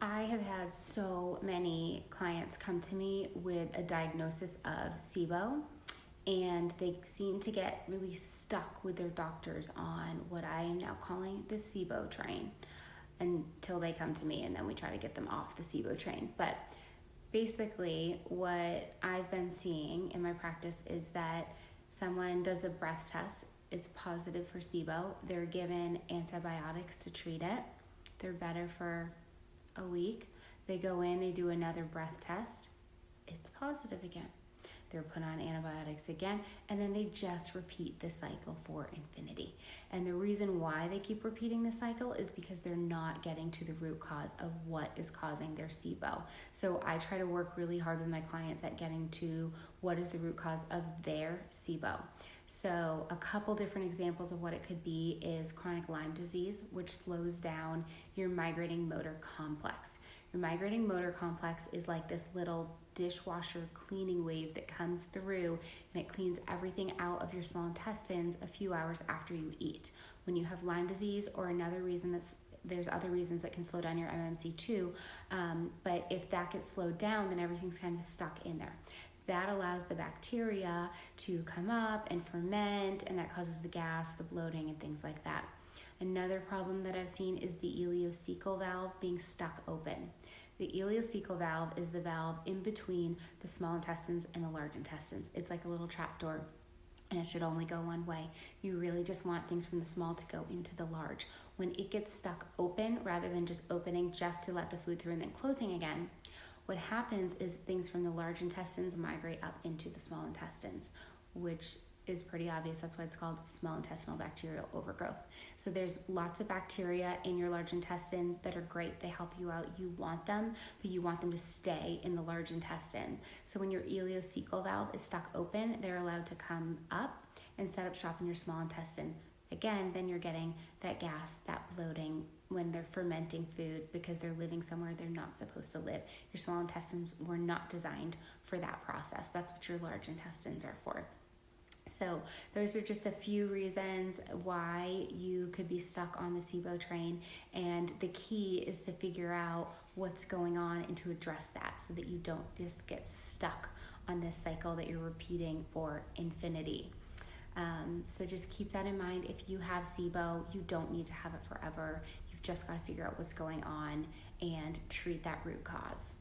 I have had so many clients come to me with a diagnosis of SIBO, and they seem to get really stuck with their doctors on what I am now calling the SIBO train until they come to me, and then we try to get them off the SIBO train. But basically, what I've been seeing in my practice is that someone does a breath test, it's positive for SIBO, they're given antibiotics to treat it, they're better for a week, they go in, they do another breath test, it's positive again. They're put on antibiotics again, and then they just repeat the cycle for infinity. And the reason why they keep repeating the cycle is because they're not getting to the root cause of what is causing their SIBO. So I try to work really hard with my clients at getting to what is the root cause of their SIBO. So a couple different examples of what it could be is chronic Lyme disease, which slows down your migrating motor complex. Your migrating motor complex is like this little dishwasher cleaning wave that comes through, and it cleans everything out of your small intestines a few hours after you eat. When you have Lyme disease, or another reason there's other reasons that can slow down your MMC too, but if that gets slowed down, then everything's kind of stuck in there. That allows the bacteria to come up and ferment, and that causes the gas, the bloating, and things like that. Another problem that I've seen is the ileocecal valve being stuck open. The ileocecal valve is the valve in between the small intestines and the large intestines. It's like a little trap door, and it should only go one way. You really just want things from the small to go into the large. When it gets stuck open, rather than just opening just to let the food through and then closing again, what happens is things from the large intestines migrate up into the small intestines, which is pretty obvious. That's why it's called small intestinal bacterial overgrowth. So there's lots of bacteria in your large intestine that are great. They help you out. You want them, but you want them to stay in the large intestine. So when your ileocecal valve is stuck open, they're allowed to come up and set up shop in your small intestine. Again, then you're getting that gas, that bloating when they're fermenting food because they're living somewhere they're not supposed to live. Your small intestines were not designed for that process. That's what your large intestines are for. So those are just a few reasons why you could be stuck on the SIBO train, and the key is to figure out what's going on and to address that so that you don't just get stuck on this cycle that you're repeating for infinity. So just keep that in mind. If you have SIBO, you don't need to have it forever. You've just got to figure out what's going on and treat that root cause.